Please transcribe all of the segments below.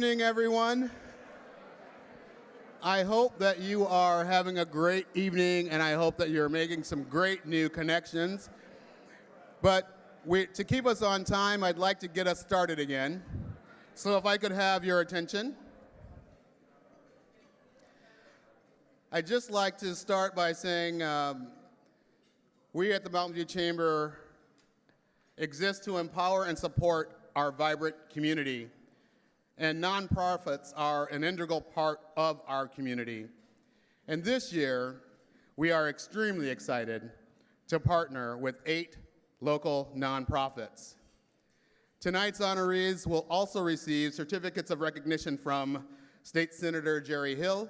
Good evening, everyone. I hope that you are having a great evening, and I hope that you're making some great new connections. But to keep us on time, I'd like to get us started again. So if I could have your attention. I'd just like to start by saying we at the Mountain View Chamber exist to empower and support our vibrant community. And nonprofits are an integral part of our community. And this year, we are extremely excited to partner with 8 local nonprofits. Tonight's honorees will also receive certificates of recognition from State Senator Jerry Hill,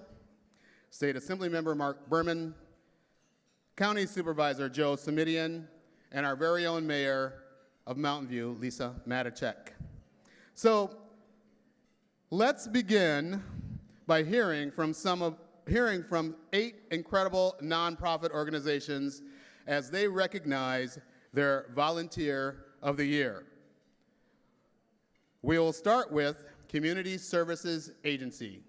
State Assemblymember Mark Berman, County Supervisor Joe Simidian, and our very own Mayor of Mountain View, Lisa Matichek. So, let's begin by hearing from 8 incredible nonprofit organizations as they recognize their Volunteer of the Year. We will start with Community Services Agency.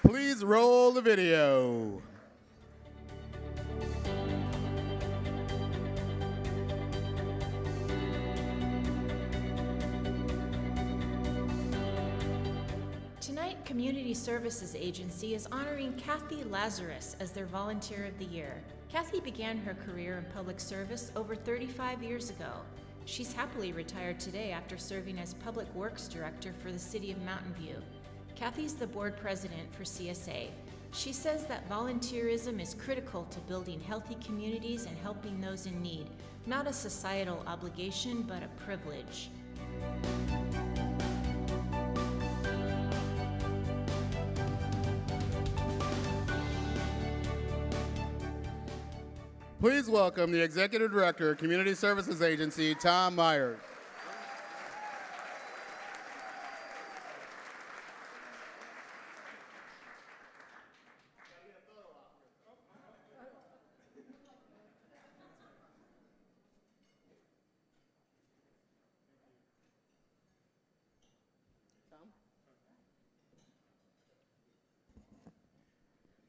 Please roll the video. Tonight, Community Services Agency is honoring Kathy Lazarus as their Volunteer of the Year. Kathy began her career in public service over 35 years ago. She's happily retired today after serving as Public Works Director for the City of Mountain View. Kathy's the board president for CSA. She says that volunteerism is critical to building healthy communities and helping those in need, not a societal obligation, but a privilege. Please welcome the Executive Director, Community Services Agency, Tom Myers.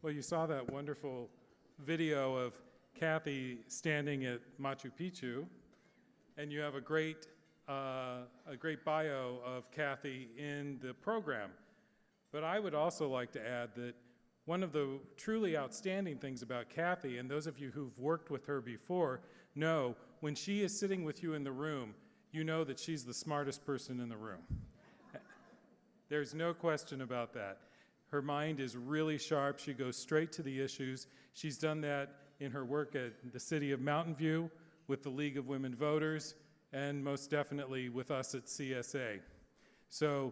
Well, you saw that wonderful video of Kathy standing at Machu Picchu, and you have a great bio of Kathy in the program. But I would also like to add that one of the truly outstanding things about Kathy, and those of you who've worked with her before know, when she is sitting with you in the room, you know that she's the smartest person in the room. There's no question about that. Her mind is really sharp. She goes straight to the issues. She's done that in her work at the City of Mountain View, with the League of Women Voters, and most definitely with us at CSA. So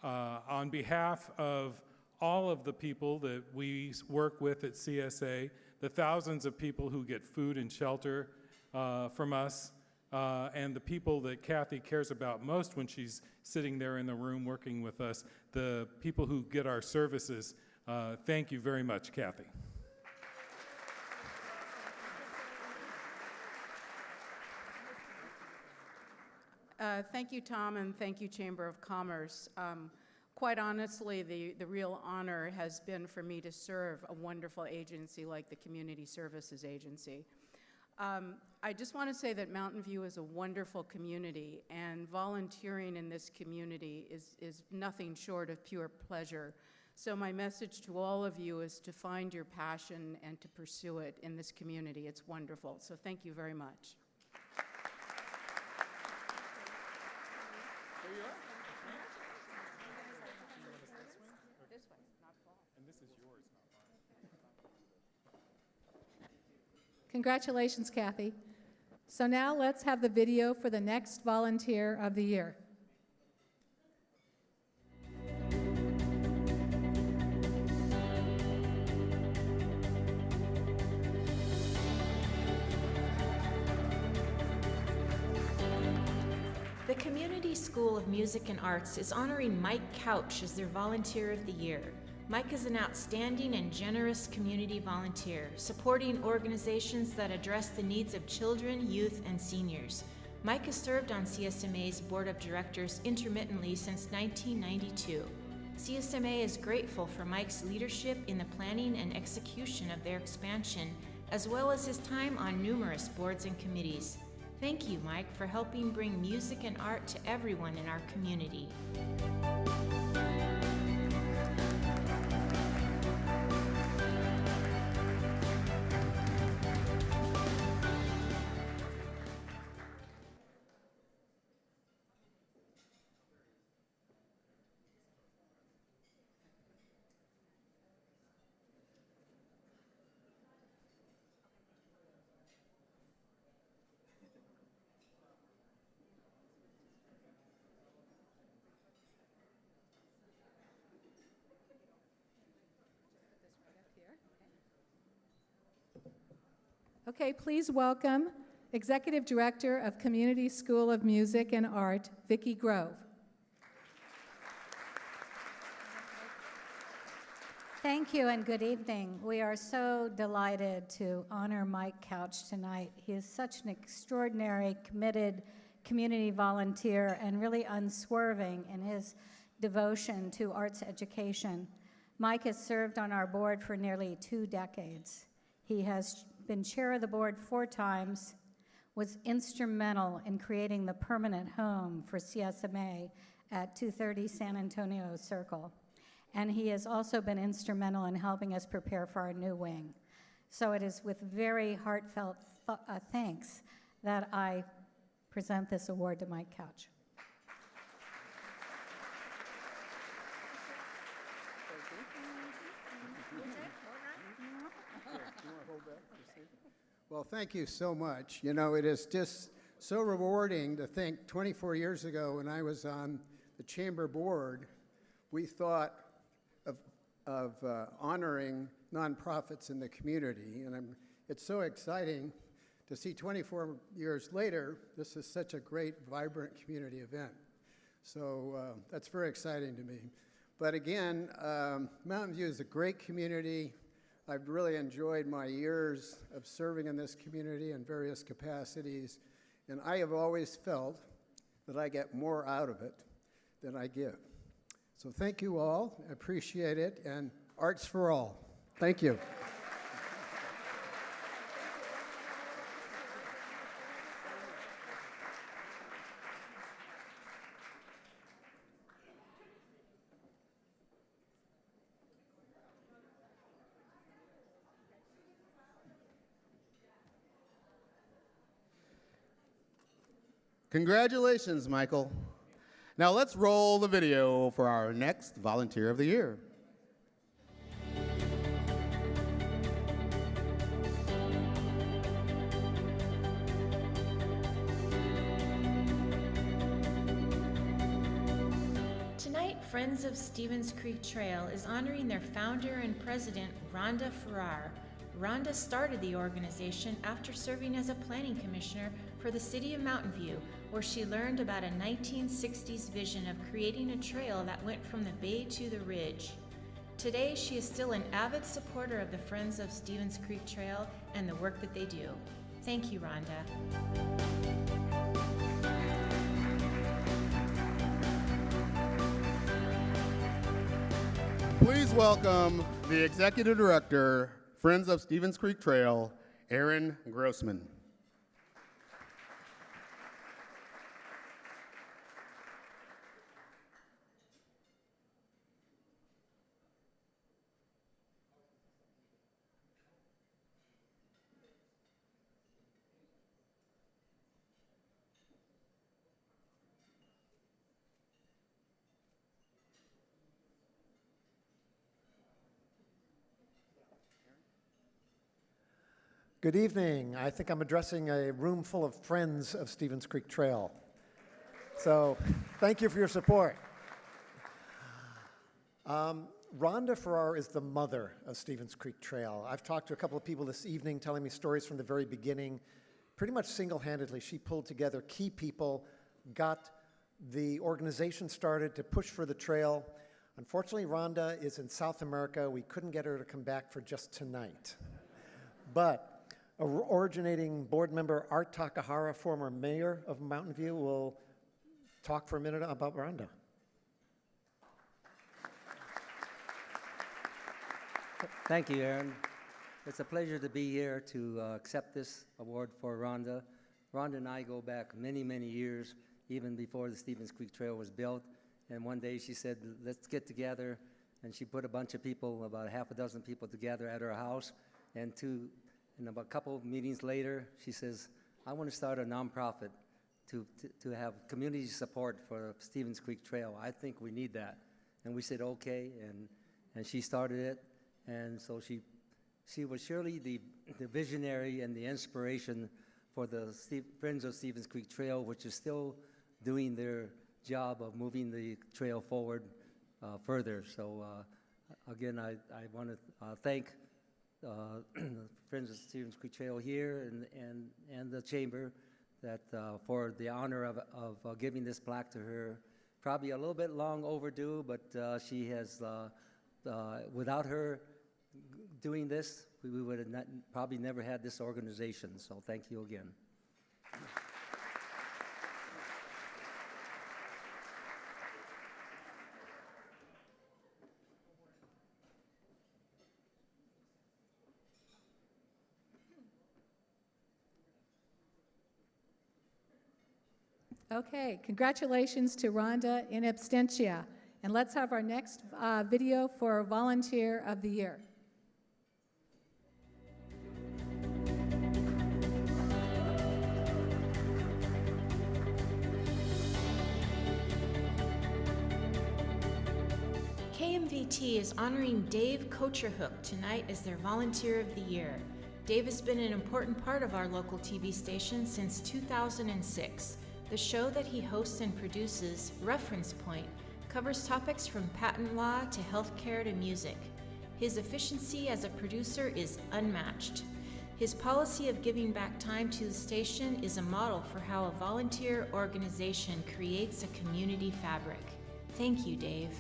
on behalf of all of the people that we work with at CSA, the thousands of people who get food and shelter from us, and the people that Kathy cares about most when she's sitting there in the room working with us, the people who get our services, thank you very much, Kathy. Thank you, Tom, and thank you, Chamber of Commerce. Quite honestly, the real honor has been for me to serve a wonderful agency like the Community Services Agency. I just want to say that Mountain View is a wonderful community, and volunteering in this community is nothing short of pure pleasure. So my message to all of you is to find your passion and to pursue it in this community. It's wonderful. So thank you very much. Congratulations, Kathy. So now let's have the video for the next Volunteer of the Year. The Community School of Music and Arts is honoring Mike Couch as their Volunteer of the Year. Mike is an outstanding and generous community volunteer, supporting organizations that address the needs of children, youth, and seniors. Mike has served on CSMA's Board of Directors intermittently since 1992. CSMA is grateful for Mike's leadership in the planning and execution of their expansion, as well as his time on numerous boards and committees. Thank you, Mike, for helping bring music and art to everyone in our community. Okay, please welcome Executive Director of Community School of Music and Art, Vicki Grove. Thank you and good evening. We are so delighted to honor Mike Couch tonight. He is such an extraordinary, committed community volunteer and really unswerving in his devotion to arts education. Mike has served on our board for nearly 2 decades. He has been chair of the board 4 times, was instrumental in creating the permanent home for CSMA at 230 San Antonio Circle. And he has also been instrumental in helping us prepare for our new wing. So it is with very heartfelt thanks that I present this award to Mike Couch. Well, thank you so much. You know, it is just so rewarding to think 24 years ago when I was on the chamber board, we thought of honoring nonprofits in the community. And it's so exciting to see 24 years later, this is such a great, vibrant community event. So that's very exciting to me. But again, Mountain View is a great community. I've really enjoyed my years of serving in this community in various capacities, and I have always felt that I get more out of it than I give. So thank you all, I appreciate it, and arts for all. Thank you. Congratulations, Michael. Now let's roll the video for our next Volunteer of the Year. Tonight, Friends of Stevens Creek Trail is honoring their founder and president, Rhonda Farrar. Rhonda started the organization after serving as a planning commissioner for the city of Mountain View, where she learned about a 1960s vision of creating a trail that went from the bay to the ridge. Today, she is still an avid supporter of the Friends of Stevens Creek Trail and the work that they do. Thank you, Rhonda. Please welcome the Executive Director, Friends of Stevens Creek Trail, Aaron Grossman. Good evening. I think I'm addressing a room full of friends of Stevens Creek Trail. So thank you for your support. Rhonda Farrar is the mother of Stevens Creek Trail. I've talked to a couple of people this evening telling me stories from the very beginning. Pretty much single-handedly, she pulled together key people, got the organization started to push for the trail. Unfortunately, Rhonda is in South America. We couldn't get her to come back for just tonight. But Originating board member Art Takahara, former mayor of Mountain View, will talk for a minute about Rhonda. Thank you, Aaron. It's a pleasure to be here to accept this award for Rhonda. Rhonda and I go back many, many years, even before the Stevens Creek Trail was built. And one day she said, let's get together. And she put a bunch of people, about half a dozen people together at her house. And about a couple of meetings later, she says, I want to start a nonprofit to have community support for Stevens Creek Trail. I think we need that. And we said, okay, and she started it. And so she was surely the visionary and the inspiration for the Friends of Stevens Creek Trail, which is still doing their job of moving the trail forward further. So again, I want to thank Friends of Stevens Creek Trail here and the Chamber that for the honor of giving this plaque to her. Probably a little bit long overdue, but she has, without her doing this, we would have probably never had this organization. So thank you again. Okay, congratulations to Rhonda in absentia. And let's have our next video for Volunteer of the Year. KMVT is honoring Dave Kocherhook tonight as their Volunteer of the Year. Dave has been an important part of our local TV station since 2006. The show that he hosts and produces, Reference Point, covers topics from patent law to healthcare to music. His efficiency as a producer is unmatched. His policy of giving back time to the station is a model for how a volunteer organization creates a community fabric. Thank you, Dave.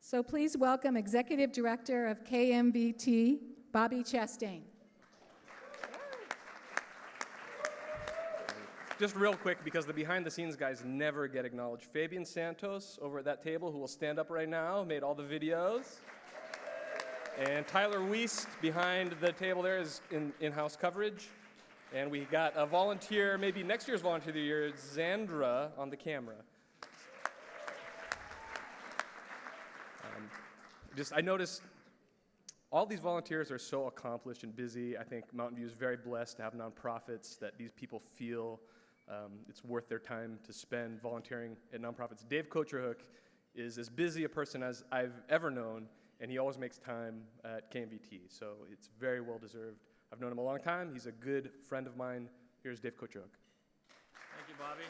So please welcome Executive Director of KMVT, Bobby Chastain. Just real quick, because the behind-the-scenes guys never get acknowledged. Fabian Santos, over at that table, who will stand up right now, made all the videos. And Tyler Wiest, behind the table there, is in-house coverage. And we got a volunteer, maybe next year's Volunteer of the Year, Zandra, on the camera. I noticed all these volunteers are so accomplished and busy. I think Mountain View is very blessed to have nonprofits that these people feel it's worth their time to spend volunteering at nonprofits. Dave Kocherhook is as busy a person as I've ever known, and he always makes time at KMVT, so it's very well deserved. I've known him a long time. He's a good friend of mine. Here's Dave Kocherhook. Thank you, Bobby.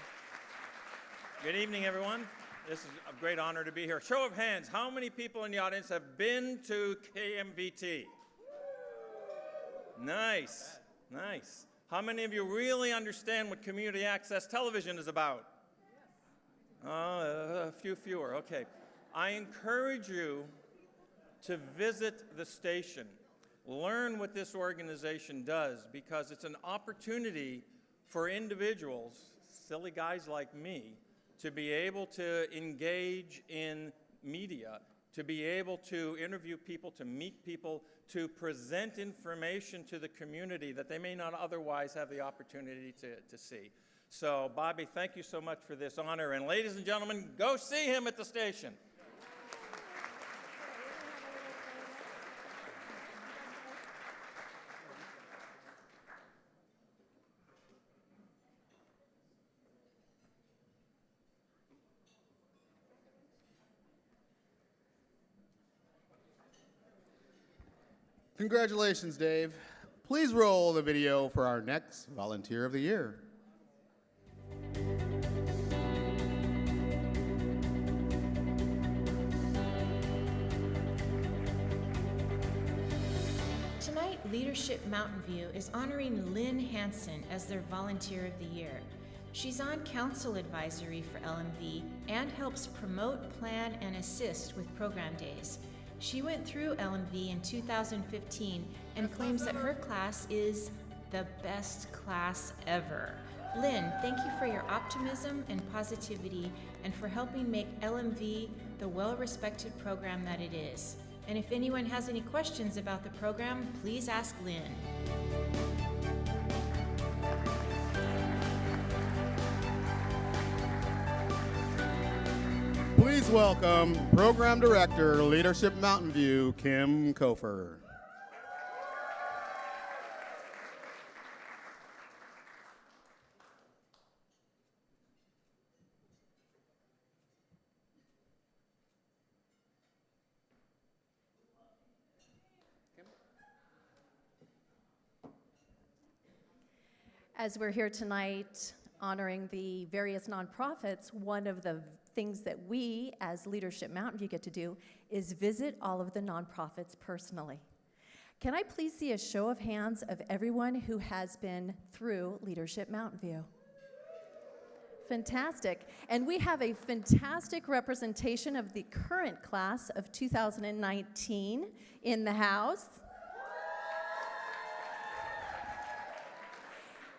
Good evening, everyone. This is a great honor to be here. Show of hands, how many people in the audience have been to KMVT? Nice, nice. How many of you really understand what community access television is about? A few fewer, okay. I encourage you to visit the station. Learn what this organization does, because it's an opportunity for individuals, silly guys like me, to be able to engage in media, to be able to interview people, to meet people, to present information to the community that they may not otherwise have the opportunity to see. So, Bobby, thank you so much for this honor. And ladies and gentlemen, go see him at the station. Congratulations, Dave. Please roll the video for our next Volunteer of the Year. Tonight, Leadership Mountain View is honoring Lynn Hansen as their Volunteer of the Year. She's on Council Advisory for LMV and helps promote, plan, and assist with program days. She went through LMV in 2015 and claims that her class is the best class ever. Lynn, thank you for your optimism and positivity and for helping make LMV the well-respected program that it is. And if anyone has any questions about the program, please ask Lynn. Please welcome Program Director, Leadership Mountain View, Kim Kofer. As we're here tonight honoring the various nonprofits, one of the things that we as Leadership Mountain View get to do is visit all of the nonprofits personally. Can I please see a show of hands of everyone who has been through Leadership Mountain View? Fantastic. And we have a fantastic representation of the current class of 2019 in the house.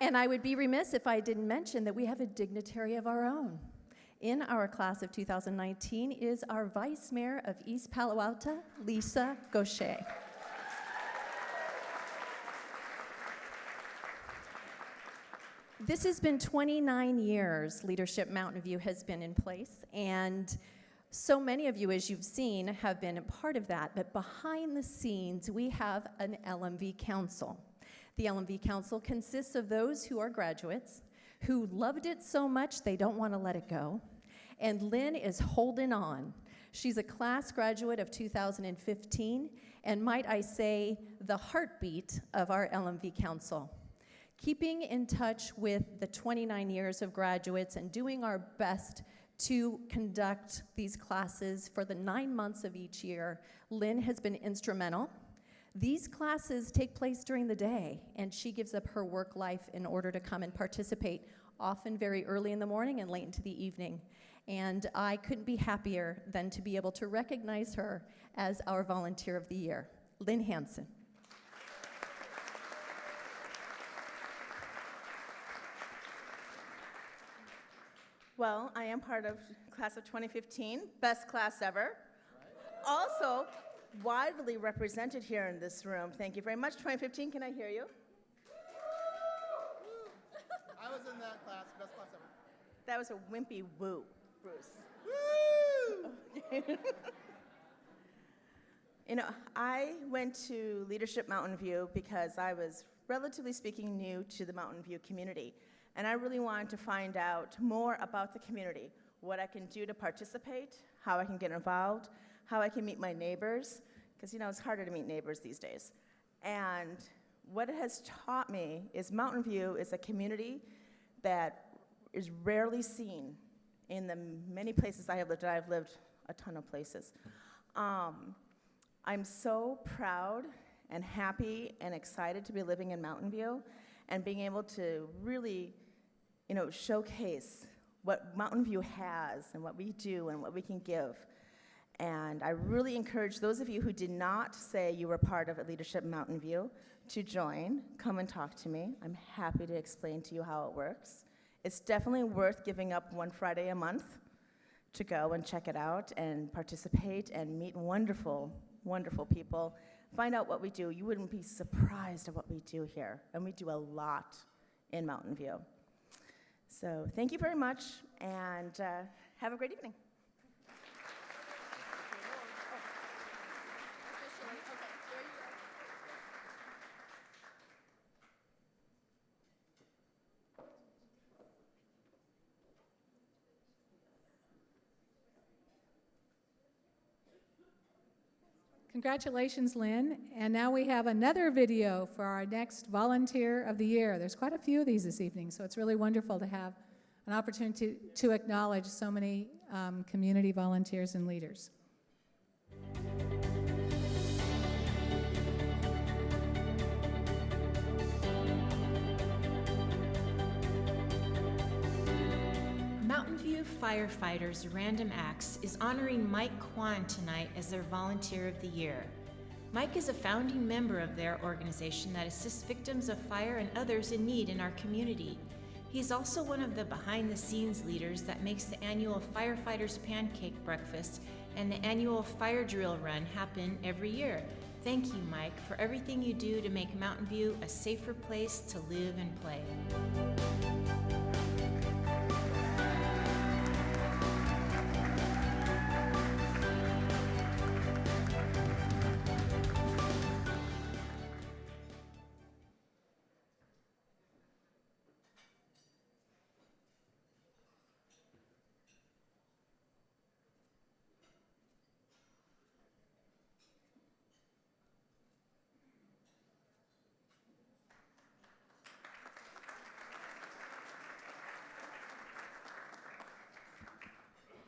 And I would be remiss if I didn't mention that we have a dignitary of our own. In our class of 2019 is our Vice Mayor of East Palo Alto, Lisa Gaucher. This has been 29 years Leadership Mountain View has been in place, and so many of you, as you've seen, have been a part of that. But behind the scenes, we have an LMV Council. The LMV Council consists of those who are graduates, who loved it so much they don't want to let it go. And Lynn is holding on. She's a class graduate of 2015, and might I say, the heartbeat of our LMV Council. Keeping in touch with the 29 years of graduates and doing our best to conduct these classes for the 9 months of each year, Lynn has been instrumental. These classes take place during the day, and she gives up her work life in order to come and participate, often very early in the morning and late into the evening. And I couldn't be happier than to be able to recognize her as our Volunteer of the Year, Lynn Hansen. Well, I am part of class of 2015, best class ever. Also, widely represented here in this room. Thank you very much. 2015, can I hear you? I was in that class, best class ever. That was a wimpy woo, Bruce. Woo! You know, I went to Leadership Mountain View because I was, relatively speaking, new to the Mountain View community. And I really wanted to find out more about the community, what I can do to participate, how I can get involved, how I can meet my neighbors, because, you know, it's harder to meet neighbors these days. And what it has taught me is Mountain View is a community that is rarely seen in the many places I have lived, and I've lived a ton of places. I'm so proud and happy and excited to be living in Mountain View and being able to really, you know, showcase what Mountain View has and what we do and what we can give. And I really encourage those of you who did not say you were part of Leadership Mountain View to join. Come and talk to me. I'm happy to explain to you how it works. It's definitely worth giving up one Friday a month to go and check it out and participate and meet wonderful, wonderful people. Find out what we do. You wouldn't be surprised at what we do here. And we do a lot in Mountain View. So thank you very much, and have a great evening. Congratulations, Lynn. And now we have another video for our next Volunteer of the Year. There's quite a few of these this evening, so it's really wonderful to have an opportunity to acknowledge so many community volunteers and leaders. Mountain View Firefighters Random Acts is honoring Mike Kwan tonight as their Volunteer of the Year. Mike is a founding member of their organization that assists victims of fire and others in need in our community. He's also one of the behind-the-scenes leaders that makes the annual Firefighters Pancake Breakfast and the annual Fire Drill Run happen every year. Thank you, Mike, for everything you do to make Mountain View a safer place to live and play.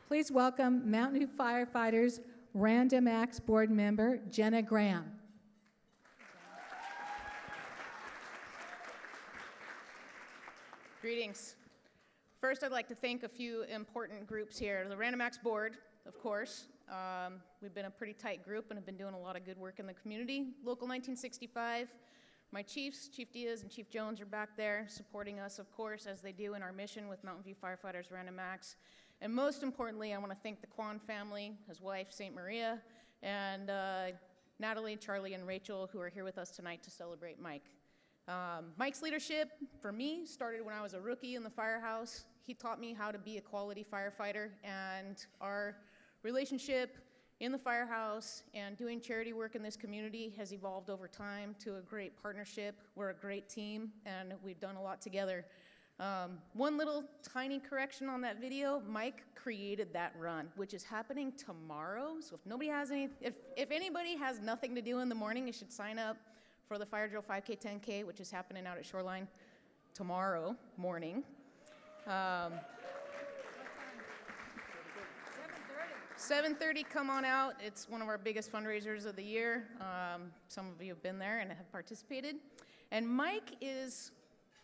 Please welcome Mountain View Firefighters Random Acts Board Member Jenna Graham. Greetings. First, I'd like to thank a few important groups here. The Random Acts Board, of course. We've been a pretty tight group and have been doing a lot of good work in the community. Local 1965. My chiefs, Chief Diaz and Chief Jones, are back there supporting us, of course, as they do in our mission with Mountain View Firefighters Random Acts. And most importantly, I want to thank the Kwan family, his wife, St. Maria, and Natalie, Charlie, and Rachel, who are here with us tonight to celebrate Mike. Mike's leadership, for me, started when I was a rookie in the firehouse. He taught me how to be a quality firefighter, and our relationship in the firehouse and doing charity work in this community has evolved over time to a great partnership. We're a great team, and we've done a lot together. One little tiny correction on that video, Mike created that run, which is happening tomorrow. So if anybody has nothing to do in the morning, you should sign up for the Fire Drill 5K 10K, which is happening out at Shoreline tomorrow morning. 7:30, come on out. It's one of our biggest fundraisers of the year. Some of you have been there and have participated. And Mike is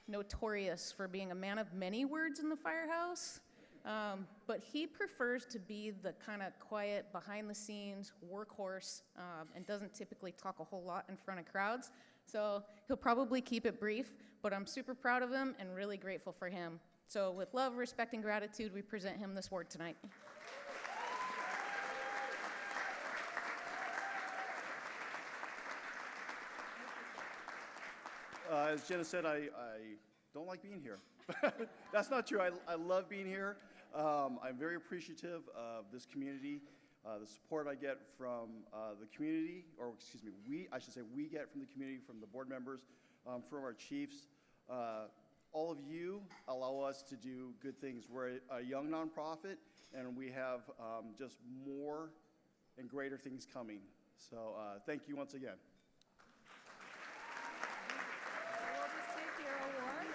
notorious for being a man of many words in the firehouse, but he prefers to be the kind of quiet, behind-the-scenes workhorse and doesn't typically talk a whole lot in front of crowds. So he'll probably keep it brief, but I'm super proud of him and really grateful for him. So with love, respect, and gratitude, we present him this award tonight. As Jenna said, I don't like being here. That's not true. I love being here. I'm very appreciative of this community, the support I get from the community, or excuse me, we get from the community, from the board members, from our chiefs. All of you allow us to do good things. We're a young nonprofit, and we have just more and greater things coming. So thank you once again.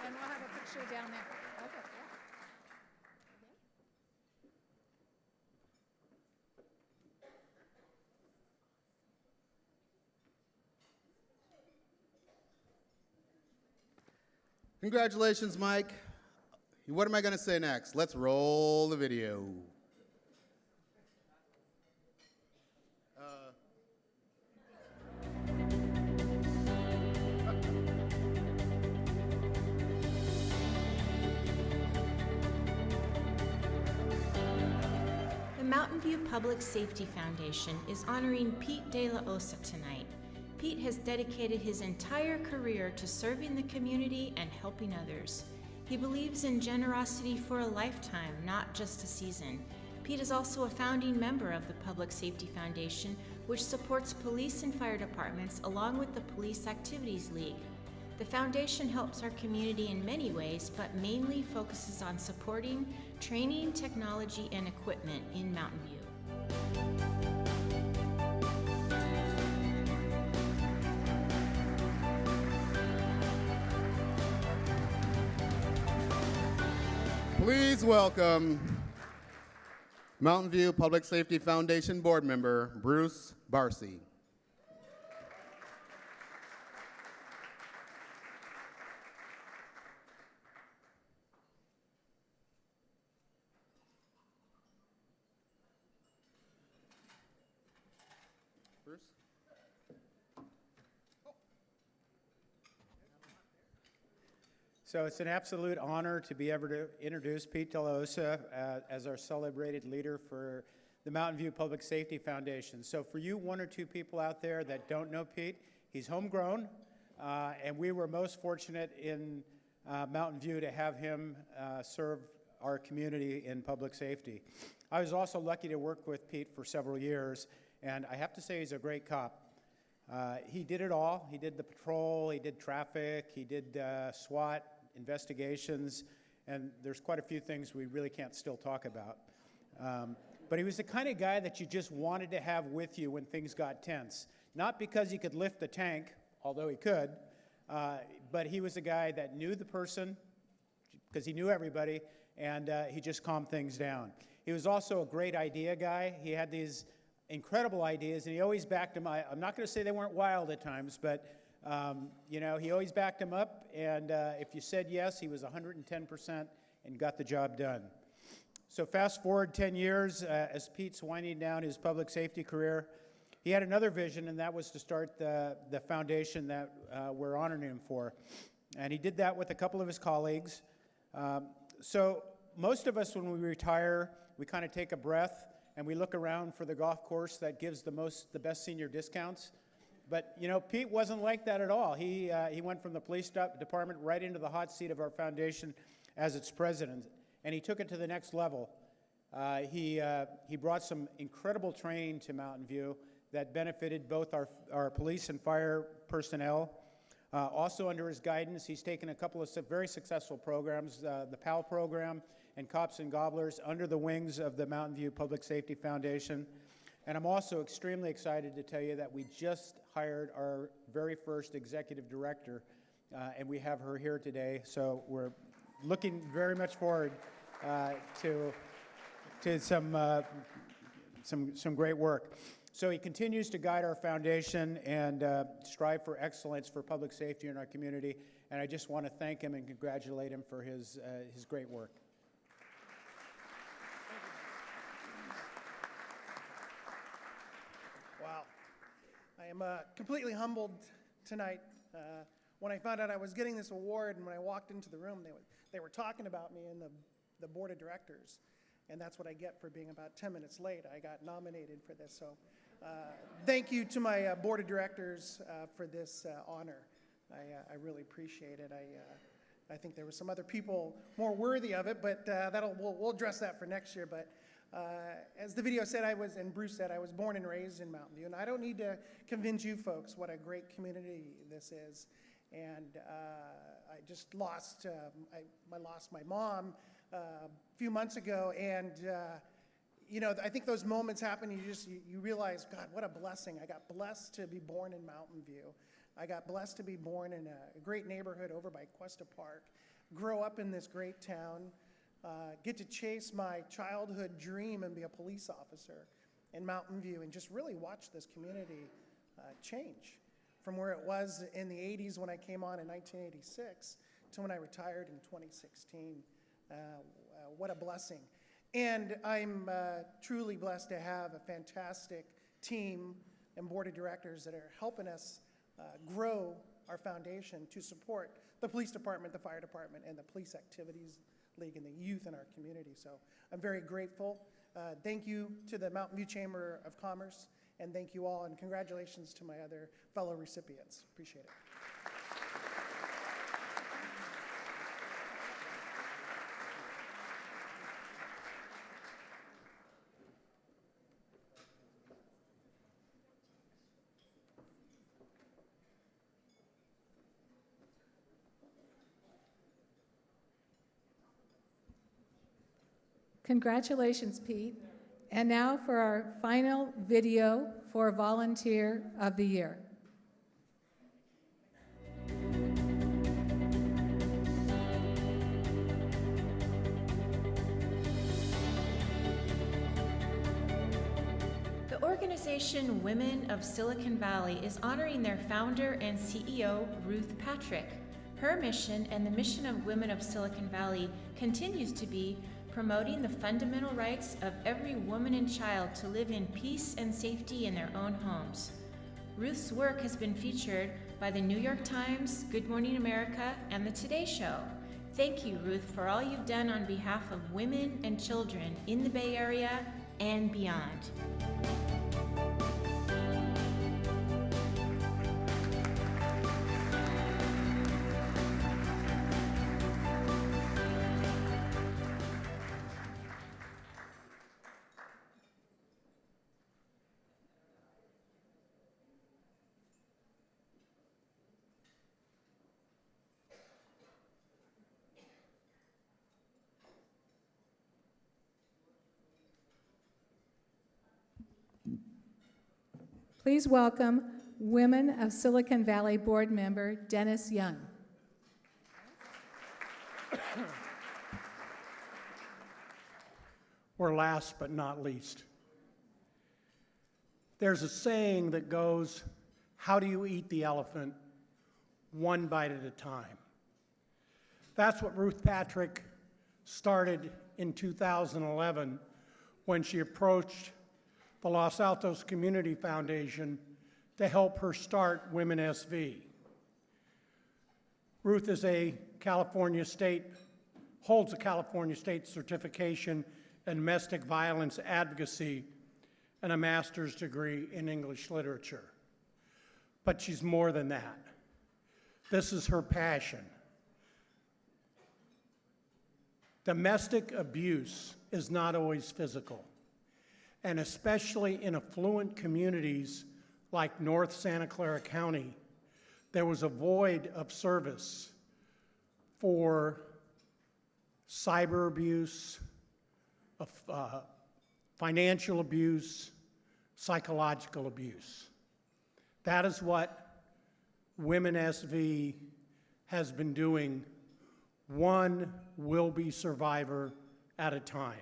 And we'll have a picture down there. Okay, yeah. Congratulations, Mike. What am I going to say next? Let's roll the video. The Mountain View Public Safety Foundation is honoring Pete De La Osa tonight. Pete has dedicated his entire career to serving the community and helping others. He believes in generosity for a lifetime, not just a season. Pete is also a founding member of the Public Safety Foundation, which supports police and fire departments along with the Police Activities League. The foundation helps our community in many ways, but mainly focuses on supporting training, technology, and equipment in Mountain View. Please welcome Mountain View Public Safety Foundation board member, Bruce Barcy. Bruce? So it's an absolute honor to be able to introduce Pete DeLosa as our celebrated leader for the Mountain View Public Safety Foundation. So for you one or two people out there that don't know Pete, he's homegrown, and we were most fortunate in Mountain View to have him serve our community in public safety. I was also lucky to work with Pete for several years, and I have to say he's a great cop. He did it all. He did the patrol, he did traffic, he did SWAT investigations, and there's quite a few things we really can't still talk about. But he was the kind of guy that you just wanted to have with you when things got tense. Not because he could lift the tank, although he could, but he was a guy that knew the person, because he knew everybody, and he just calmed things down. He was also a great idea guy. He had these incredible ideas, and he always backed them. I'm not going to say they weren't wild at times, but you know, he always backed them up, and if you said yes, he was 110% and got the job done. So fast forward 10 years, as Pete's winding down his public safety career, he had another vision, and that was to start the foundation that we're honoring him for. And he did that with a couple of his colleagues. So most of us, when we retire, we kind of take a breath, and we look around for the golf course that gives the best senior discounts. But, you know, Pete wasn't like that at all. He went from the police department right into the hot seat of our foundation as its president, and he took it to the next level. He brought some incredible training to Mountain View that benefited both our police and fire personnel. Also under his guidance, he's taken a couple of very successful programs, the PAL program and Cops and Gobblers, under the wings of the Mountain View Public Safety Foundation. And I'm also extremely excited to tell you that we just hired our very first executive director, and we have her here today. So we're looking very much forward to some great work. So he continues to guide our foundation and strive for excellence for public safety in our community. And I just want to thank him and congratulate him for his great work. Wow. I am completely humbled tonight. When I found out I was getting this award and when I walked into the room, they were talking about me in the board of directors. And that's what I get for being about 10 minutes late. I got nominated for this. So thank you to my board of directors for this honor. I really appreciate it. I think there were some other people more worthy of it, but we'll address that for next year. But as the video said, and Bruce said, I was born and raised in Mountain View, and I don't need to convince you folks what a great community this is. And I just lost, I lost my mom a few months ago, and you know, I think those moments happen, you realize, God, what a blessing. I got blessed to be born in Mountain View. I got blessed to be born in a great neighborhood over by Cuesta Park, grow up in this great town, get to chase my childhood dream and be a police officer in Mountain View, and just really watch this community change from where it was in the 80s when I came on in 1986 to when I retired in 2016. What a blessing. And I'm truly blessed to have a fantastic team and board of directors that are helping us grow our foundation to support the police department, the fire department, and the police activities league and the youth in our community. So I'm very grateful. Thank you to the Mountain View Chamber of Commerce, and thank you all, and congratulations to my other fellow recipients. Appreciate it. Congratulations, Pete. And now for our final video for Volunteer of the Year. organization Women of Silicon Valley is honoring their founder and CEO, Ruth Patrick. Her mission and the mission of Women of Silicon Valley continues to be promoting the fundamental rights of every woman and child to live in peace and safety in their own homes. Ruth's work has been featured by the New York Times, Good Morning America, and the Today Show. Thank you, Ruth, for all you've done on behalf of women and children in the Bay Area and beyond. Please welcome Women of Silicon Valley board member Dennis Young. Or last but not least. There's a saying that goes, how do you eat the elephant? One bite at a time. That's what Ruth Patrick started in 2011 when she approached the Los Altos Community Foundation to help her start Women SV. Ruth is holds a California State certification in domestic violence advocacy and a master's degree in English literature. But she's more than that. This is her passion. Domestic abuse is not always physical. And especially in affluent communities like North Santa Clara County, there was a void of service for cyber abuse, financial abuse, psychological abuse. That is what Women SV has been doing, one will-be survivor at a time.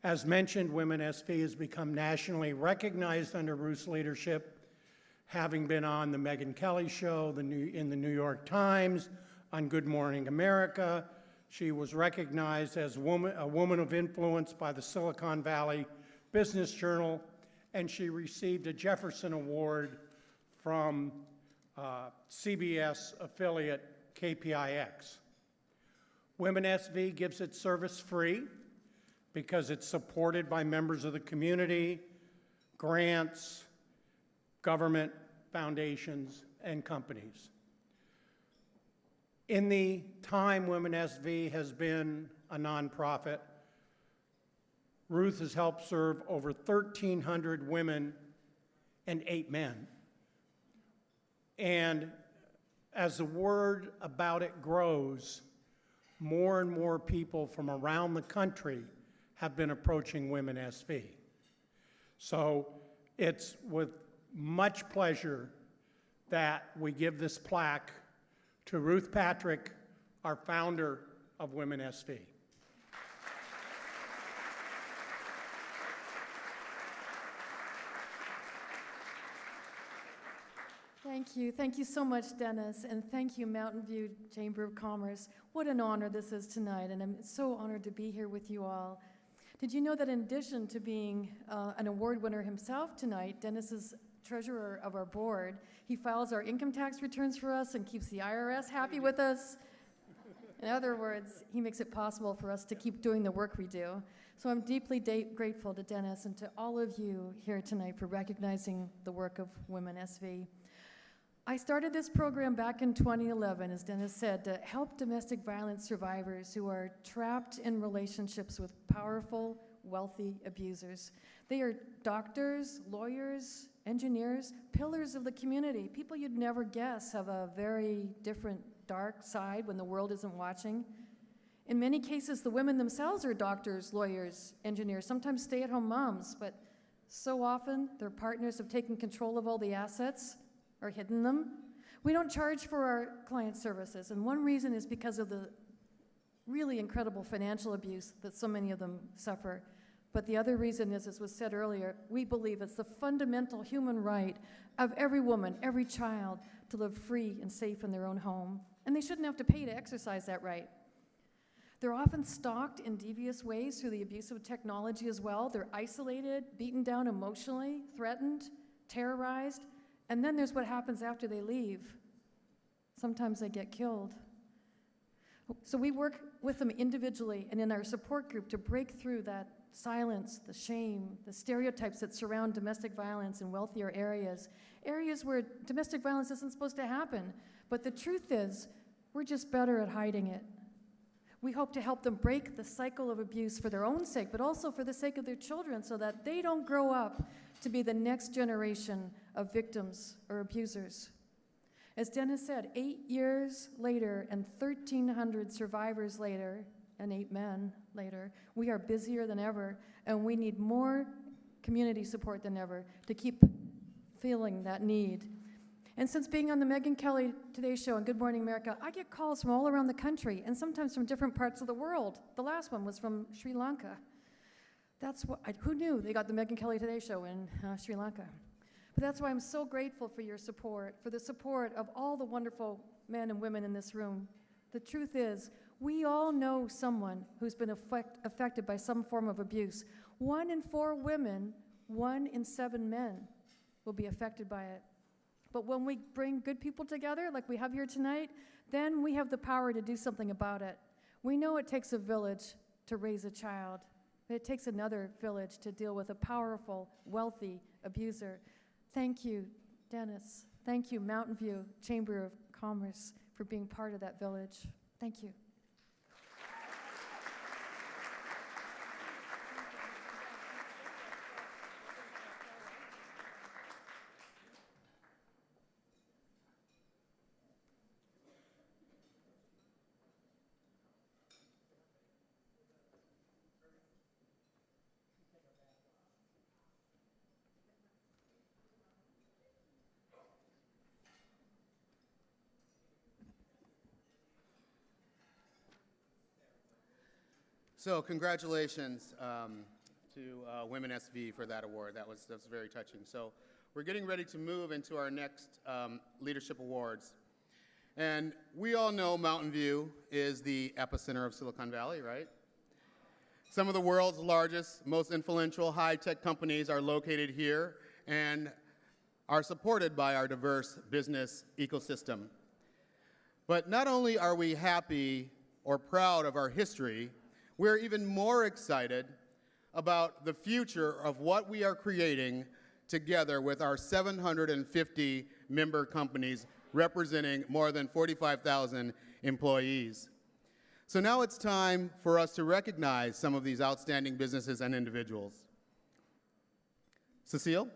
As mentioned, Women SV has become nationally recognized under Ruth's leadership, having been on the Megyn Kelly Show, in the New York Times, on Good Morning America. She was recognized as a woman of influence by the Silicon Valley Business Journal, and she received a Jefferson Award from CBS affiliate KPIX. Women SV gives its service free because it's supported by members of the community, grants, government, foundations, and companies. In the time Women SV has been a nonprofit, Ruth has helped serve over 1,300 women and 8 men. And as the word about it grows, more and more people from around the country have been approaching Women SV. So it's with much pleasure that we give this plaque to Ruth Patrick, our founder of Women SV. Thank you. Thank you so much, Dennis, and thank you, Mountain View Chamber of Commerce. What an honor this is tonight, and I'm so honored to be here with you all. Did you know that in addition to being an award winner himself tonight, Dennis is treasurer of our board. He files our income tax returns for us and keeps the IRS happy with us. In other words, he makes it possible for us to keep doing the work we do. So I'm deeply grateful to Dennis and to all of you here tonight for recognizing the work of Women SV. I started this program back in 2011, as Dennis said, to help domestic violence survivors who are trapped in relationships with powerful, wealthy abusers. They are doctors, lawyers, engineers, pillars of the community, people you'd never guess have a very different dark side when the world isn't watching. In many cases, the women themselves are doctors, lawyers, engineers, sometimes stay-at-home moms, but so often their partners have taken control of all the assets or hidden them. We don't charge for our client services, and one reason is because of the really incredible financial abuse that so many of them suffer. But the other reason is, as was said earlier, we believe it's the fundamental human right of every woman, every child, to live free and safe in their own home. And they shouldn't have to pay to exercise that right. They're often stalked in devious ways through the abuse of technology as well. They're isolated, beaten down emotionally, threatened, terrorized, and then there's what happens after they leave. Sometimes they get killed. So we work with them individually and in our support group to break through that silence, the shame, the stereotypes that surround domestic violence in wealthier areas, areas where domestic violence isn't supposed to happen. But the truth is, we're just better at hiding it. We hope to help them break the cycle of abuse for their own sake, but also for the sake of their children, so that they don't grow up to be the next generation of victims or abusers. As Dennis said, 8 years later and 1,300 survivors later, and 8 men later, we are busier than ever, and we need more community support than ever to keep feeling that need. And since being on the Megyn Kelly Today Show and Good Morning America, I get calls from all around the country and sometimes from different parts of the world. The last one was from Sri Lanka. That's what, who knew they got the Megyn Kelly Today Show in Sri Lanka? But that's why I'm so grateful for your support, for the support of all the wonderful men and women in this room. The truth is, we all know someone who's been affected by some form of abuse. 1 in 4 women, 1 in 7 men will be affected by it. But when we bring good people together, like we have here tonight, then we have the power to do something about it. We know it takes a village to raise a child, but it takes another village to deal with a powerful, wealthy abuser. Thank you, Dennis. Thank you, Mountain View Chamber of Commerce, for being part of that village. Thank you. So congratulations to Women SV for that award. That's very touching. So we're getting ready to move into our next leadership awards. And we all know Mountain View is the epicenter of Silicon Valley, right? Some of the world's largest, most influential high-tech companies are located here and are supported by our diverse business ecosystem. But not only are we happy or proud of our history, we're even more excited about the future of what we are creating together with our 750 member companies representing more than 45,000 employees. So now it's time for us to recognize some of these outstanding businesses and individuals. Cecile,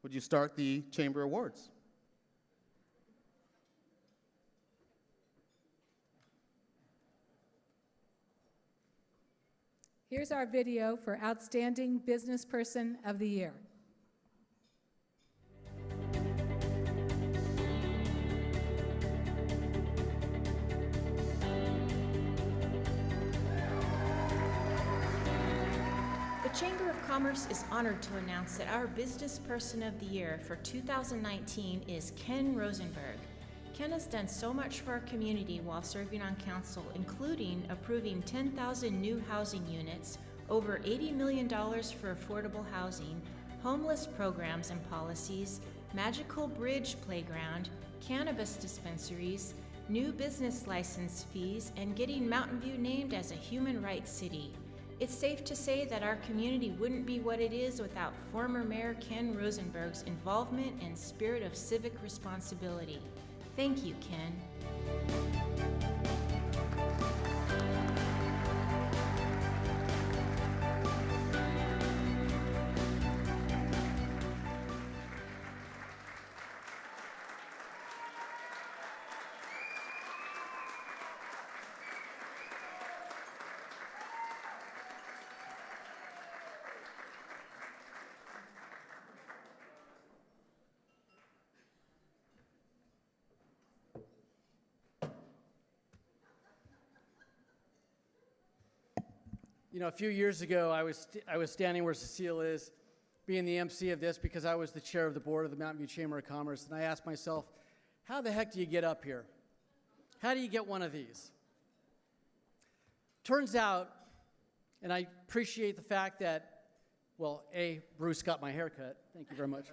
would you start the Chamber Awards? Here's our video for Outstanding Business Person of the Year. The Chamber of Commerce is honored to announce that our Business Person of the Year for 2019 is Ken Rosenberg. Ken has done so much for our community while serving on council, including approving 10,000 new housing units, over $80 million for affordable housing, homeless programs and policies, Magical Bridge Playground, cannabis dispensaries, new business license fees, and getting Mountain View named as a human rights city. It's safe to say that our community wouldn't be what it is without former Mayor Ken Rosenberg's involvement and spirit of civic responsibility. Thank you, Ken. You know, a few years ago, I was standing where Cecile is, being the MC of this because I was the chair of the board of the Mountain View Chamber of Commerce, and I asked myself, how the heck do you get up here? How do you get one of these? Turns out, and I appreciate the fact that, well, A, Bruce got my haircut. Thank you very much.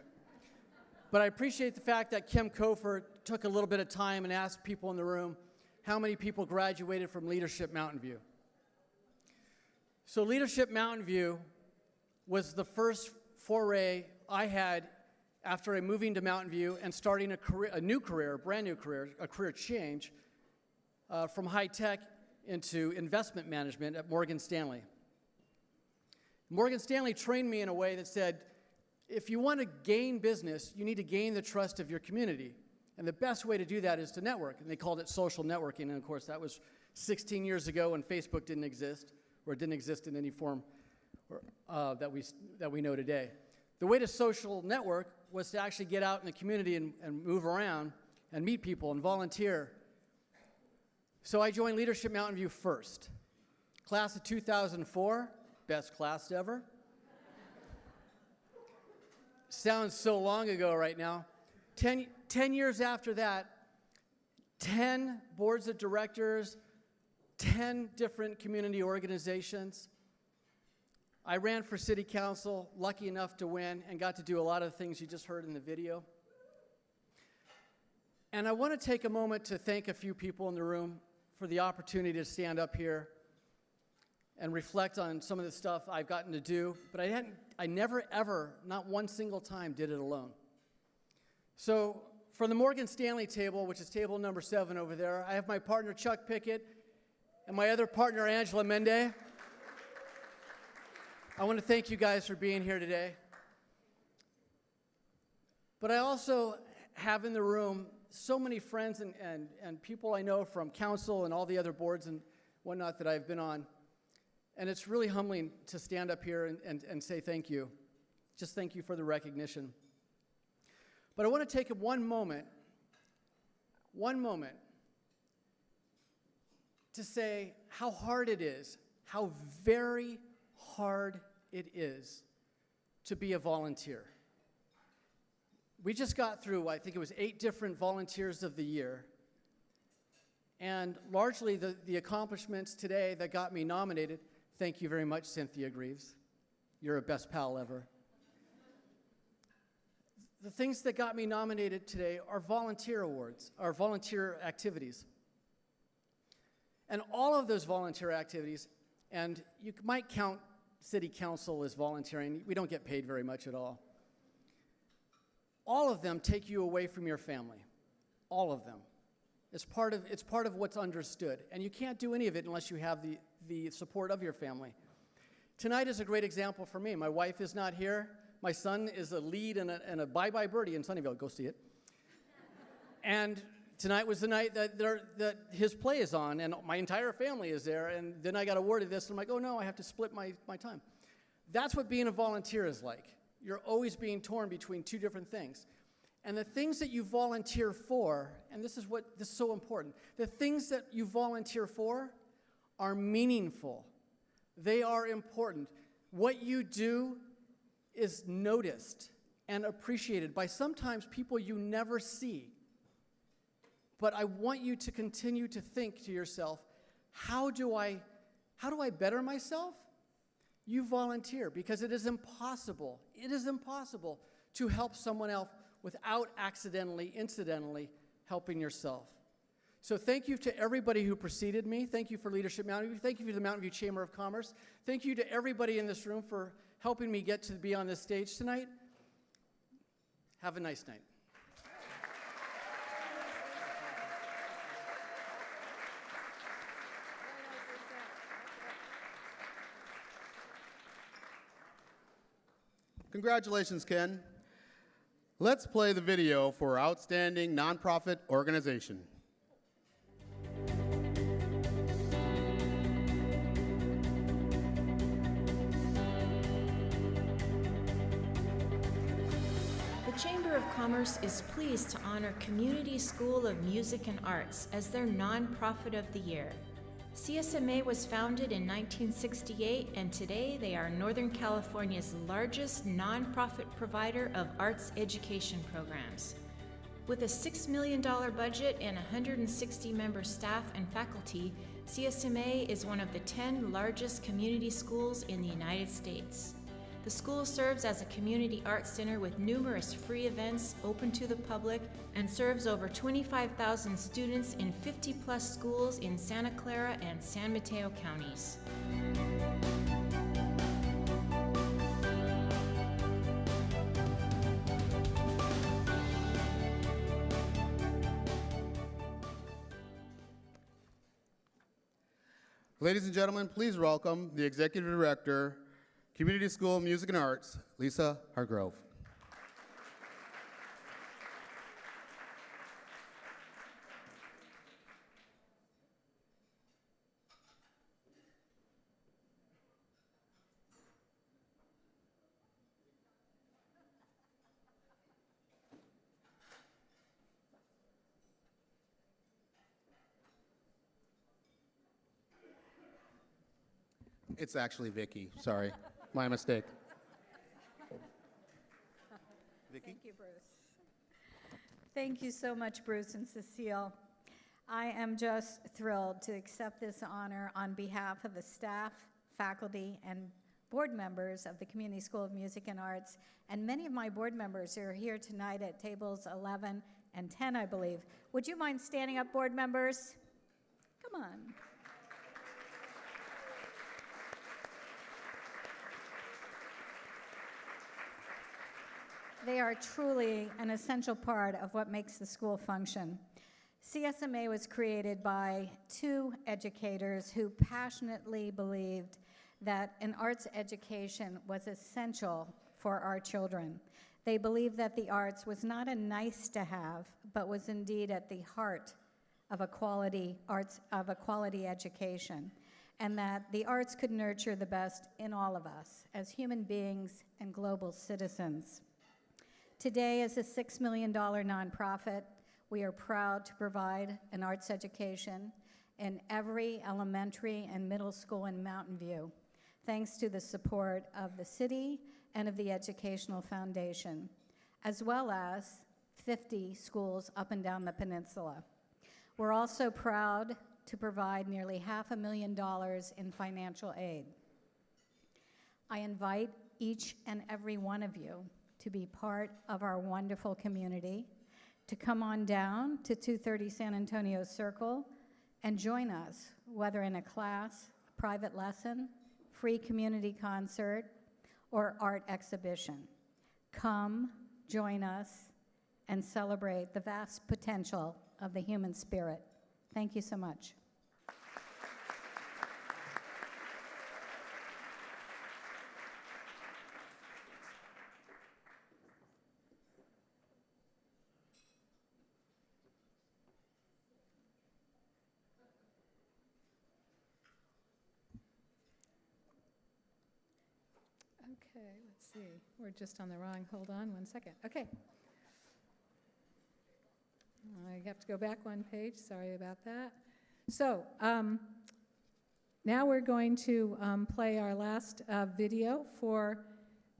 But I appreciate the fact that Kim Kofer took a little bit of time and asked people in the room how many people graduated from Leadership Mountain View. So Leadership Mountain View was the first foray I had after moving to Mountain View and starting a brand new career, a career change from high tech into investment management at Morgan Stanley. Morgan Stanley trained me in a way that said, if you want to gain business, you need to gain the trust of your community. And the best way to do that is to network. And they called it social networking. And of course, that was 16 years ago when Facebook didn't exist, or it didn't exist in any form that we know today. The way to social network was to actually get out in the community and move around and meet people and volunteer. So I joined Leadership Mountain View first. Class of 2004, best class ever. Sounds so long ago right now. 10 years after that, 10 boards of directors, 10 different community organizations. I ran for city council, lucky enough to win, and got to do a lot of the things you just heard in the video. And I want to take a moment to thank a few people in the room for the opportunity to stand up here and reflect on some of the stuff I've gotten to do, but I never ever, not one single time, did it alone. So for the Morgan Stanley table, which is table number 7 over there, I have my partner Chuck Pickett and my other partner Angela Mende. I want to thank you guys for being here today. But I also have in the room so many friends and people I know from council and all the other boards and whatnot that I've been on. And it's really humbling to stand up here and say thank you. Just thank you for the recognition. But I want to take one moment to say how hard it is, how very hard it is to be a volunteer. We just got through, I think it was 8 different volunteers of the year. And largely the accomplishments today that got me nominated, thank you very much, Cynthia Greaves. You're a best pal ever. The things that got me nominated today are volunteer awards, are volunteer activities. And all of those volunteer activities, and you might count city council as volunteering, we don't get paid very much at all. All of them take you away from your family. All of them. It's part of what's understood. And you can't do any of it unless you have the support of your family. Tonight is a great example for me. My wife is not here. My son is a lead in a Bye Bye Birdie in Sunnyvale. Go see it. And tonight was the night that his play is on, and my entire family is there. And then I got awarded this, and I'm like, oh no, I have to split my time. That's what being a volunteer is like. You're always being torn between 2 different things. And the things that you volunteer for, and this is so important, the things that you volunteer for are meaningful. They are important. What you do is noticed and appreciated by sometimes people you never see. But I want you to continue to think to yourself, how do I better myself? You volunteer, because it is impossible to help someone else without incidentally helping yourself. So thank you to everybody who preceded me. Thank you for Leadership Mountain View. Thank you to the Mountain View Chamber of Commerce. Thank you to everybody in this room for helping me get to be on this stage tonight. Have a nice night. Congratulations, Ken. Let's play the video for Outstanding Nonprofit Organization. The Chamber of Commerce is pleased to honor Community School of Music and Arts as their Nonprofit of the Year. CSMA was founded in 1968, and today they are Northern California's largest nonprofit provider of arts education programs. With a $6 million budget and 160 member staff and faculty, CSMA is one of the 10 largest community schools in the United States. The school serves as a community arts center with numerous free events open to the public and serves over 25,000 students in 50-plus schools in Santa Clara and San Mateo counties. Ladies and gentlemen, please welcome the Executive Director, Community School Music and Arts, Lisa Hargrove. It's actually Vicky, sorry, my mistake. Vicky? Thank you, Bruce. Thank you so much, Bruce and Cecile. I am just thrilled to accept this honor on behalf of the staff, faculty, and board members of the Community School of Music and Arts, and many of my board members who are here tonight at tables 11 and 10, I believe. Would you mind standing up, board members? Come on. They are truly an essential part of what makes the school function. CSMA was created by two educators who passionately believed that an arts education was essential for our children. They believed that the arts was not a nice to have, but was indeed at the heart of a quality education, and that the arts could nurture the best in all of us as human beings and global citizens. Today, as a $6 million nonprofit, we are proud to provide an arts education in every elementary and middle school in Mountain View, thanks to the support of the city and of the Educational Foundation, as well as 50 schools up and down the peninsula. We're also proud to provide nearly $500,000 in financial aid. I invite each and every one of you to be part of our wonderful community, to come on down to 230 San Antonio Circle and join us, whether in a class, private lesson, free community concert, or art exhibition. Come, join us, and celebrate the vast potential of the human spirit. Thank you so much. Okay, let's see. We're just on the wrong, hold on one second. Okay. I have to go back one page, sorry about that. So, now we're going to play our last video for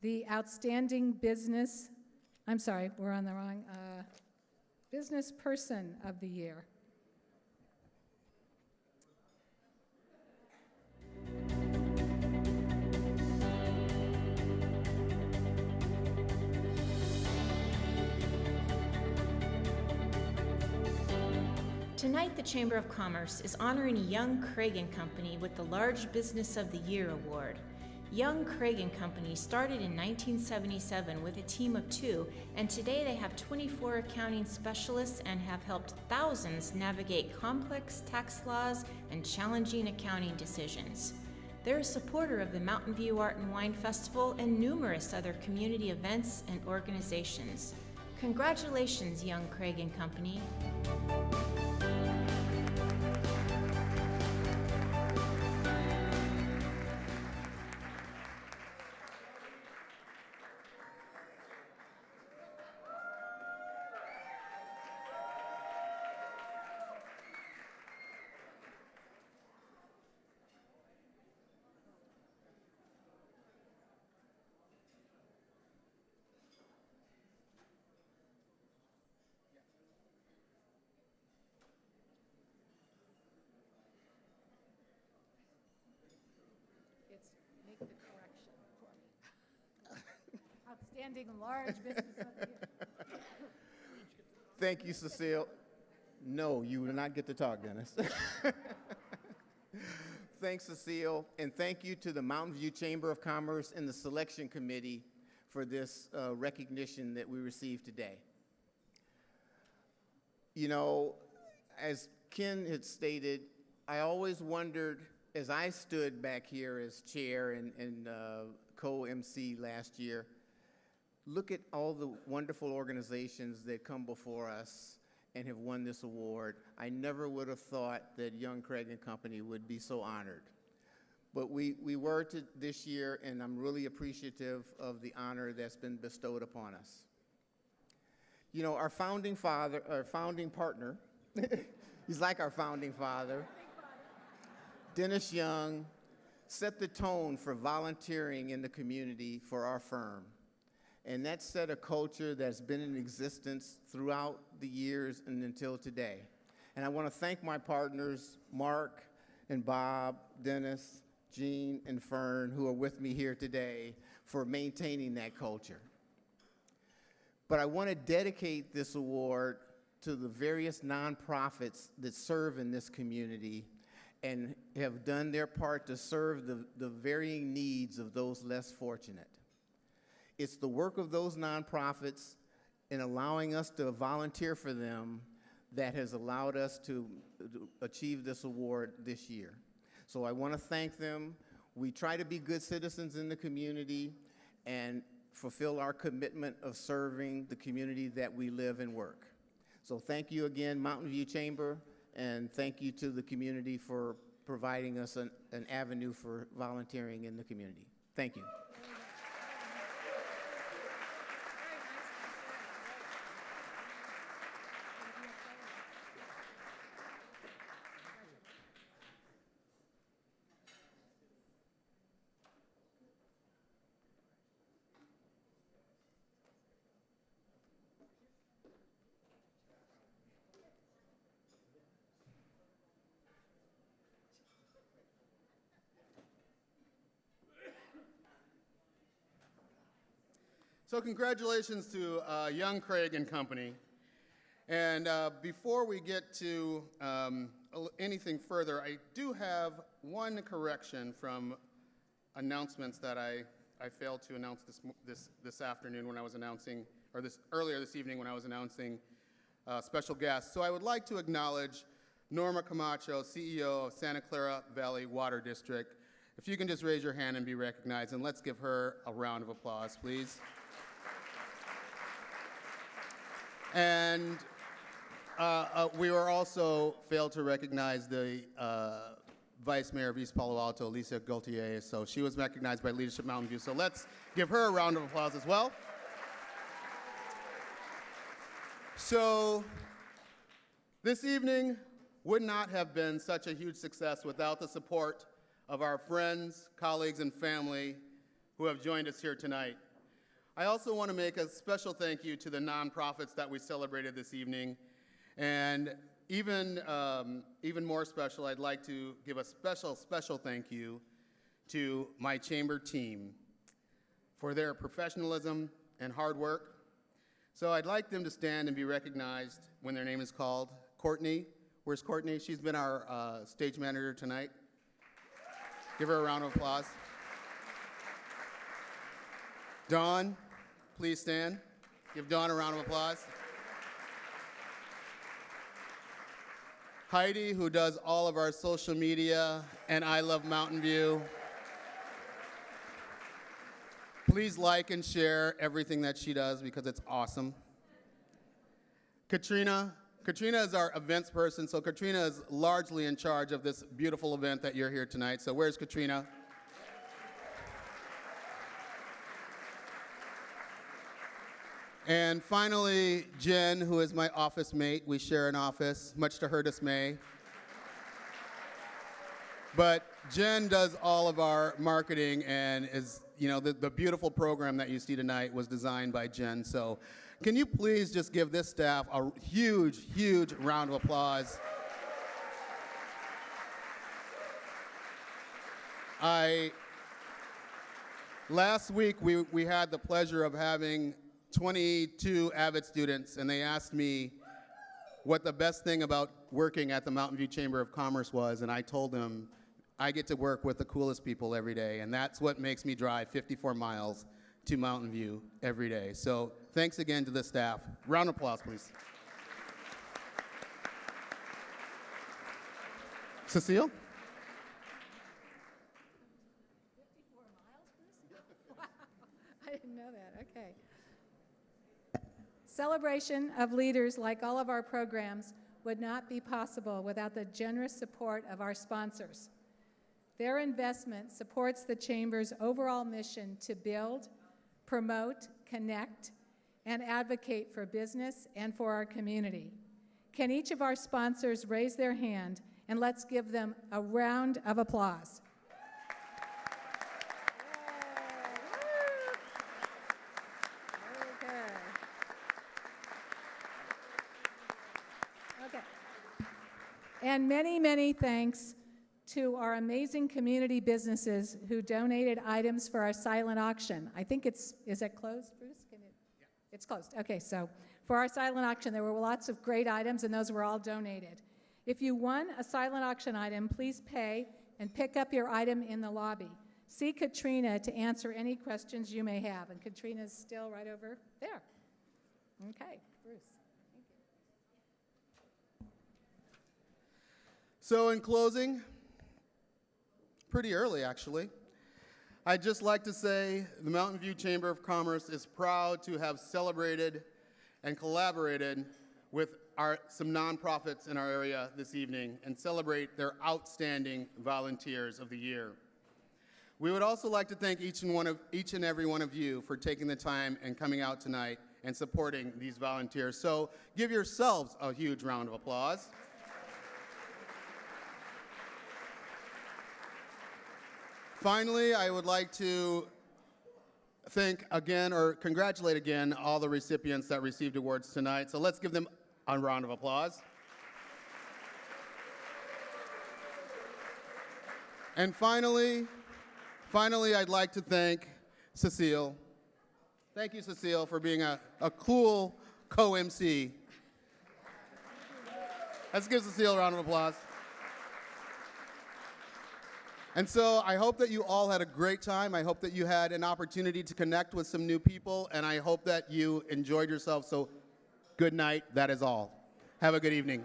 the Outstanding Business, I'm sorry, we're on the wrong, Business Person of the Year. Tonight, the Chamber of Commerce is honoring Young Craig & Company with the Large Business of the Year Award. Young Craig & Company started in 1977 with a team of 2, and today they have 24 accounting specialists and have helped thousands navigate complex tax laws and challenging accounting decisions. They're a supporter of the Mountain View Art and Wine Festival and numerous other community events and organizations. Congratulations, Young Craig & Company. Outstanding large business of the year. Thank you, Cecile. No, you will not get to talk, Dennis. Thanks, Cecile, and thank you to the Mountain View Chamber of Commerce and the selection committee for this recognition that we received today. You know, as Ken had stated, I always wondered, as I stood back here as chair and co-MC last year, look at all the wonderful organizations that come before us and have won this award. I never would have thought that Young Craig and Company would be so honored. But we were this year, and I'm really appreciative of the honor that's been bestowed upon us. You know, our founding partner, he's like our founding father, Dennis Young, set the tone for volunteering in the community for our firm. And that set a culture that's been in existence throughout the years and until today. And I want to thank my partners, Mark and Bob, Dennis, Jean, and Fern, who are with me here today, for maintaining that culture. But I want to dedicate this award to the various nonprofits that serve in this community and have done their part to serve the varying needs of those less fortunate. It's the work of those nonprofits in allowing us to volunteer for them that has allowed us to achieve this award this year. So I want to thank them. We try to be good citizens in the community and fulfill our commitment of serving the community that we live and work. So thank you again, Mountain View Chamber, and thank you to the community for providing us an avenue for volunteering in the community. Thank you. So congratulations to Young Craig and Company. And before we get to anything further, I do have one correction from announcements that I failed to announce this afternoon when I was announcing, or earlier this evening when I was announcing special guests. So I would like to acknowledge Norma Camacho, CEO of Santa Clara Valley Water District. If you can just raise your hand and be recognized, and let's give her a round of applause, please. And we were also failed to recognize the Vice Mayor of East Palo Alto, Lisa Gaultier. So she was recognized by Leadership Mountain View. So let's give her a round of applause as well. So this evening would not have been such a huge success without the support of our friends, colleagues, and family who have joined us here tonight. I also want to make a special thank you to the nonprofits that we celebrated this evening. And even more special, I'd like to give a special thank you to my chamber team for their professionalism and hard work. So I'd like them to stand and be recognized when their name is called. Courtney, where's Courtney? She's been our stage manager tonight. Give her a round of applause. Dawn, please stand. Give Dawn a round of applause. Heidi, who does all of our social media, and I Love Mountain View. Please like and share everything that she does because it's awesome. Katrina is our events person, so Katrina is largely in charge of this beautiful event that you're here tonight. So where's Katrina? And finally, Jen, who is my office mate. We share an office, much to her dismay. But Jen does all of our marketing and is, you know, the beautiful program that you see tonight was designed by Jen. So can you please just give this staff a huge, huge round of applause? Last week, we had the pleasure of having 22 Avid students, and they asked me what the best thing about working at the Mountain View Chamber of Commerce was, and I told them I get to work with the coolest people every day, and that's what makes me drive 54 miles to Mountain View every day. So thanks again to the staff. Round of applause, please. Cecile? I didn't know that. Okay. Celebration of Leaders, like all of our programs, would not be possible without the generous support of our sponsors. Their investment supports the Chamber's overall mission to build, promote, connect, and advocate for business and for our community. Can each of our sponsors raise their hand, and let's give them a round of applause. Okay. And many, many thanks to our amazing community businesses who donated items for our silent auction. I think is it closed, Bruce? It's closed. Okay, so for our silent auction, there were lots of great items, and those were all donated. If you won a silent auction item, please pay and pick up your item in the lobby. See Katrina to answer any questions you may have, and Katrina's still right over there. Okay, Bruce. So in closing, pretty early actually, I'd just like to say the Mountain View Chamber of Commerce is proud to have celebrated and collaborated with some nonprofits in our area this evening and celebrate their outstanding volunteers of the year. We would also like to thank each and every one of you for taking the time and coming out tonight and supporting these volunteers. So give yourselves a huge round of applause. Finally, I would like to thank again, or congratulate again, all the recipients that received awards tonight. So let's give them a round of applause. And finally, I'd like to thank Cecile. Thank you, Cecile, for being a cool co-MC. Let's give Cecile a round of applause. And so I hope that you all had a great time. I hope that you had an opportunity to connect with some new people, and I hope that you enjoyed yourself. So good night. That is all. Have a good evening.